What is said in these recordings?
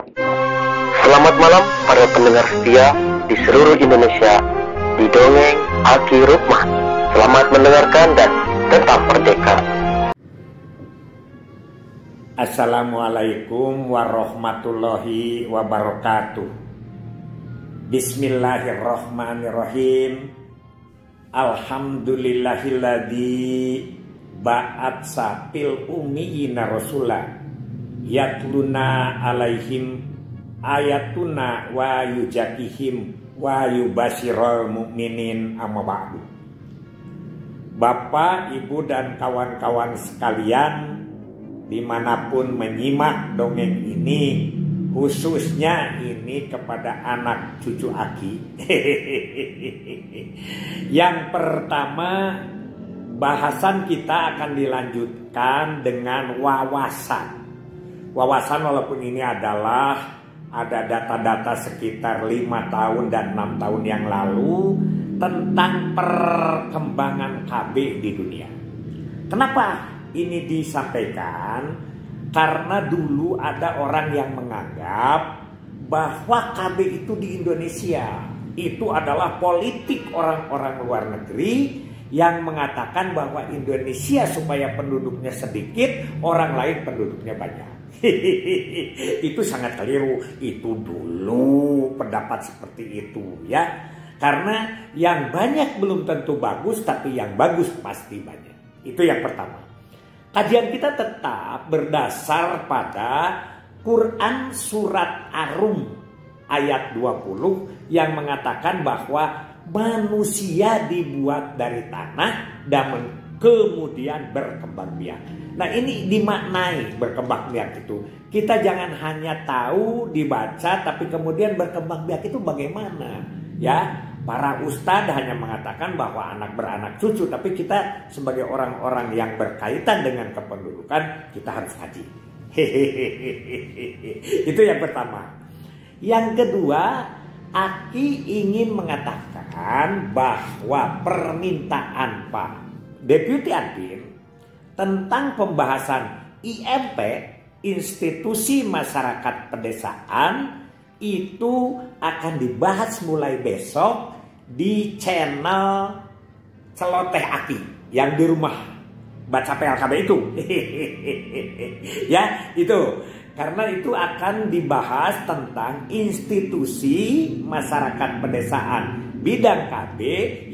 Selamat malam para pendengar setia di seluruh Indonesia di Dongeng Aki Rukman. Selamat mendengarkan dan tetap merdeka. Assalamualaikum warahmatullahi wabarakatuh. Bismillahirrahmanirrahim. Alhamdulillahilladzi ba'atsa fil ummiyina rasulah yatluna alaihim ayatuna wa yuzakihim wa yubasyiral mu'minin, amma ba'du. Bapak, Ibu, dan kawan-kawan sekalian dimanapun menyimak dongeng ini, khususnya ini kepada anak cucu Aki. Yang pertama, bahasan kita akan dilanjutkan dengan wawasan. Wawasan walaupun ini adalah ada data-data sekitar 5 tahun dan 6 tahun yang lalu tentang perkembangan KB di dunia. Kenapa ini disampaikan? Karena dulu ada orang yang menganggap bahwa KB itu di Indonesia itu adalah politik orang-orang luar negeri yang mengatakan bahwa Indonesia supaya penduduknya sedikit, orang lain penduduknya banyak. Itu sangat keliru. Itu dulu pendapat seperti itu ya. Karena yang banyak belum tentu bagus, tapi yang bagus pasti banyak. Itu yang pertama. Kajian kita tetap berdasar pada Quran surat Ar-Rum ayat 20 yang mengatakan bahwa manusia dibuat dari tanah dan kemudian berkembang biak. Nah, ini dimaknai berkembang biak itu. Kita jangan hanya tahu dibaca tapi kemudian berkembang biak itu bagaimana? Ya, para ustadz hanya mengatakan bahwa anak beranak cucu, tapi kita sebagai orang-orang yang berkaitan dengan kependudukan kita harus kaji. Itu yang pertama. Yang kedua, Aki ingin mengatakan bahwa permintaan Pak Deputi Admin tentang pembahasan IMP, Institusi Masyarakat Pedesaan, itu akan dibahas mulai besok di channel Celoteh Aki yang di rumah baca PLKB itu. Ya, itu. Karena itu akan dibahas tentang institusi masyarakat pedesaan bidang KB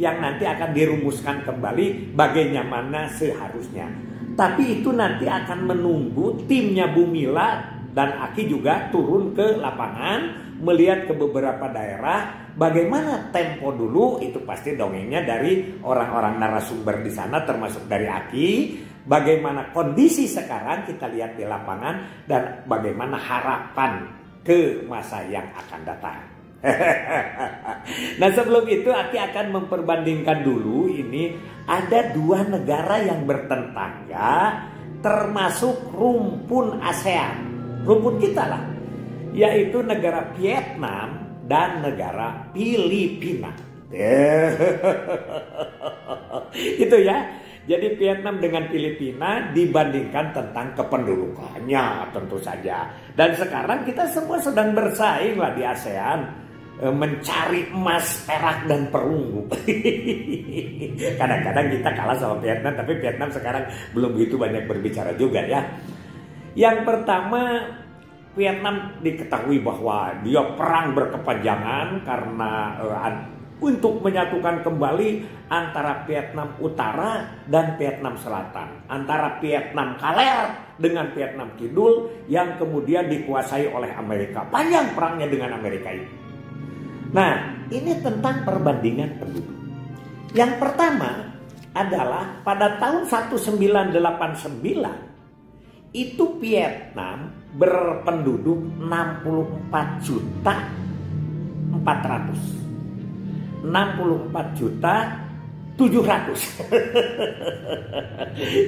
yang nanti akan dirumuskan kembali bagaimana seharusnya. Tapi itu nanti akan menunggu timnya Bu Mila dan Aki juga turun ke lapangan melihat ke beberapa daerah bagaimana tempo dulu. Itu pasti dongengnya dari orang-orang narasumber di sana termasuk dari Aki. Bagaimana kondisi sekarang kita lihat di lapangan dan bagaimana harapan ke masa yang akan datang. Nah, sebelum itu Aki akan memperbandingkan dulu ini ada 2 negara yang bertetangga termasuk rumpun ASEAN. Rumpun kita lah, yaitu negara Vietnam dan negara Filipina. Itu ya. Jadi Vietnam dengan Filipina dibandingkan tentang kependudukannya tentu saja. Dan sekarang kita semua sedang bersaing lah di ASEAN mencari emas, perak, dan perunggu. Kadang-kadang kita kalah sama Vietnam, tapi Vietnam sekarang belum begitu banyak berbicara juga ya. Yang pertama, Vietnam diketahui bahwa dia perang berkepanjangan karena untuk menyatukan kembali antara Vietnam Utara dan Vietnam Selatan, antara Vietnam Kaler dengan Vietnam Kidul yang kemudian dikuasai oleh Amerika. Panjang perangnya dengan Amerika ini. Nah, ini tentang perbandingan penduduk. Yang pertama adalah pada tahun 1989 itu Vietnam berpenduduk 64 juta 400. 64 juta 700.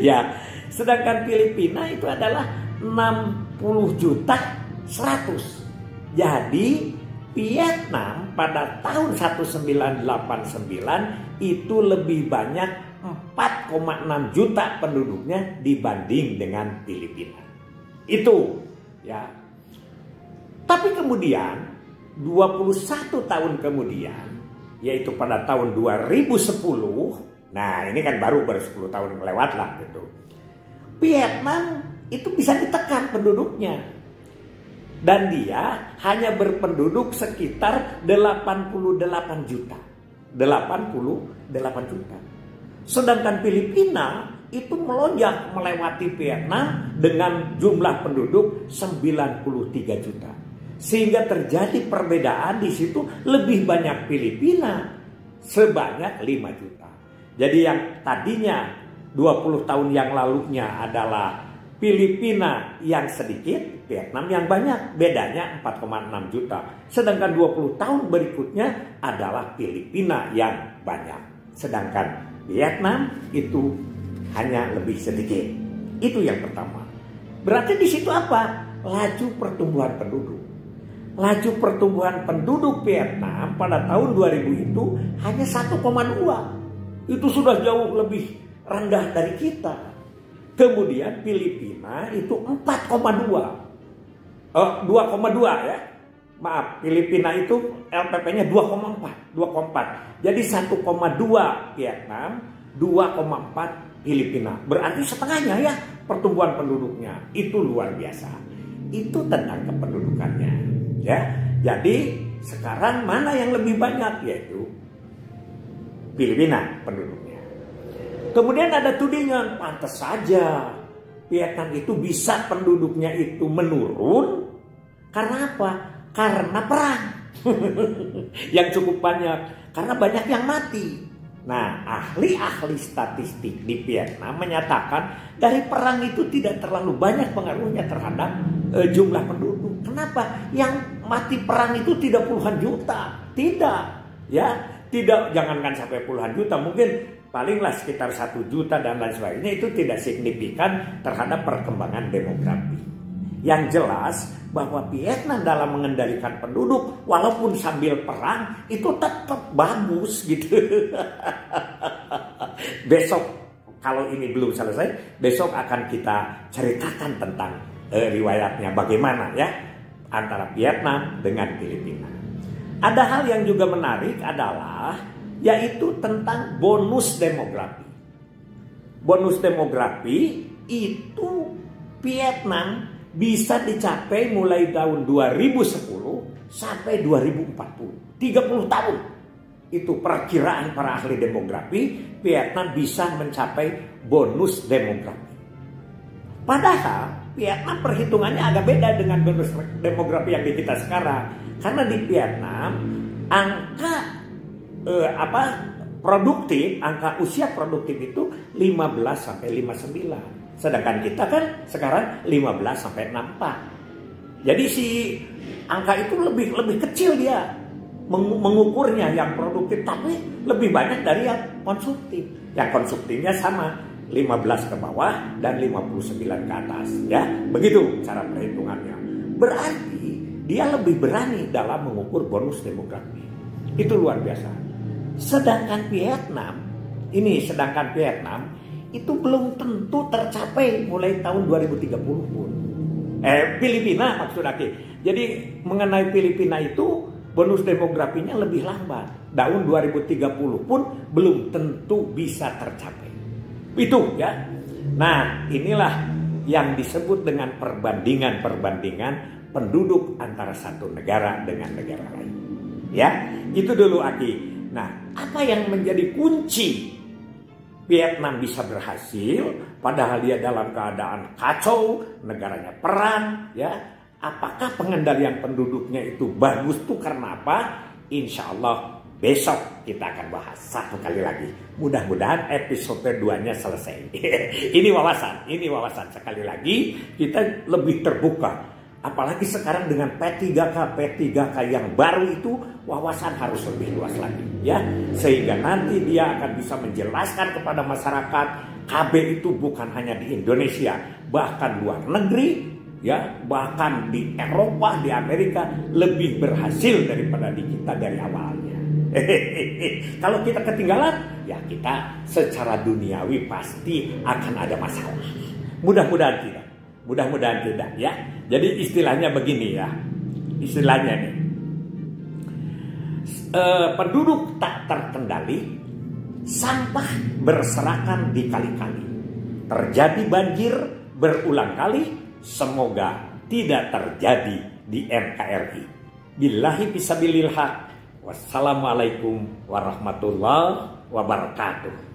Ya, sedangkan Filipina itu adalah 60 juta 100. Jadi Vietnam pada tahun 1989 itu lebih banyak 4,6 juta penduduknya dibanding dengan Filipina. Itu ya. Tapi kemudian 21 tahun kemudian, yaitu pada tahun 2010, nah ini kan baru 10 tahun lewat lah gitu. Vietnam itu bisa ditekan penduduknya. Dan dia hanya berpenduduk sekitar 88 juta. 88 juta. Sedangkan Filipina itu melonjak melewati Vietnam dengan jumlah penduduk 93 juta. Sehingga terjadi perbedaan di situ, lebih banyak Filipina sebanyak 5 juta. Jadi yang tadinya 20 tahun yang lalunya adalah Filipina yang sedikit, Vietnam yang banyak, bedanya 4,6 juta. Sedangkan 20 tahun berikutnya adalah Filipina yang banyak. Sedangkan Vietnam itu hanya lebih sedikit. Itu yang pertama. Berarti di situ apa? Laju pertumbuhan penduduk. Laju pertumbuhan penduduk Vietnam pada tahun 2000 itu hanya 1,2. Itu sudah jauh lebih rendah dari kita. Kemudian Filipina itu 4,2. 2,2 ya. Maaf, Filipina itu LPP-nya 2,4. Jadi 1,2 Vietnam, 2,4 Filipina. Berarti setengahnya ya pertumbuhan penduduknya. Itu luar biasa. Itu tentang kependudukannya. Ya, jadi sekarang mana yang lebih banyak, yaitu Filipina penduduknya. Kemudian ada tudingan, pantas saja Vietnam itu bisa penduduknya itu menurun. Karena apa? Karena perang yang cukup banyak. Karena banyak yang mati. Nah, ahli-ahli statistik di Vietnam menyatakan dari perang itu tidak terlalu banyak pengaruhnya terhadap jumlah penduduk. Kenapa? Yang mati perang itu tidak puluhan juta. Tidak. Ya, tidak, jangankan sampai puluhan juta, mungkin palinglah sekitar 1 juta dan lain sebagainya. Itu tidak signifikan terhadap perkembangan demografi. Yang jelas bahwa Vietnam dalam mengendalikan penduduk walaupun sambil perang itu tetap bagus gitu. Besok kalau ini belum selesai, besok akan kita ceritakan tentang riwayatnya bagaimana ya antara Vietnam dengan Filipina. Ada hal yang juga menarik adalah yaitu tentang bonus demografi. Bonus demografi itu Vietnam bisa dicapai mulai tahun 2010 sampai 2040. 30 tahun. Itu perkiraan para ahli demografi, Vietnam bisa mencapai bonus demografi. Padahal Vietnam perhitungannya agak beda dengan bonus demografi yang di kita sekarang. Karena di Vietnam angka produktif, angka usia produktif itu 15 sampai 59. Sedangkan kita kan sekarang 15 sampai 64. Jadi si angka itu lebih kecil dia mengukurnya yang produktif, tapi lebih banyak dari yang konsumtif. Yang konsumtifnya sama, 15 ke bawah dan 59 ke atas, ya. Begitu cara perhitungannya. Berarti dia lebih berani dalam mengukur bonus demografi. Itu luar biasa. Sedangkan Vietnam itu belum tentu tercapai mulai tahun 2030 pun. Filipina maksud aku. Jadi mengenai Filipina itu bonus demografinya lebih lambat. Tahun 2030 pun belum tentu bisa tercapai. Itu ya. Nah, inilah yang disebut dengan perbandingan penduduk antara satu negara dengan negara lain. Ya, itu dulu Aki. Nah, apa yang menjadi kunci Vietnam bisa berhasil padahal dia dalam keadaan kacau, negaranya perang, ya. Apakah pengendalian penduduknya itu bagus tuh karena apa? Insya Allah besok kita akan bahas satu kali lagi. Mudah-mudahan episode 2-nya selesai. Ini wawasan sekali lagi kita lebih terbuka. Apalagi sekarang dengan P3K yang baru itu wawasan harus lebih luas lagi, ya. Sehingga nanti dia akan bisa menjelaskan kepada masyarakat KB itu bukan hanya di Indonesia, bahkan luar negeri, ya, bahkan di Eropa, di Amerika lebih berhasil daripada di kita dari awalnya. Kalau kita ketinggalan, ya kita secara duniawi pasti akan ada masalah. Mudah-mudahan tidak ya. Jadi istilahnya begini ya, istilahnya nih. Penduduk tak terkendali, sampah berserakan di kali-kali. Terjadi banjir berulang kali, semoga tidak terjadi di NKRI. Billahi fisabilil haq. Wassalamualaikum warahmatullahi wabarakatuh.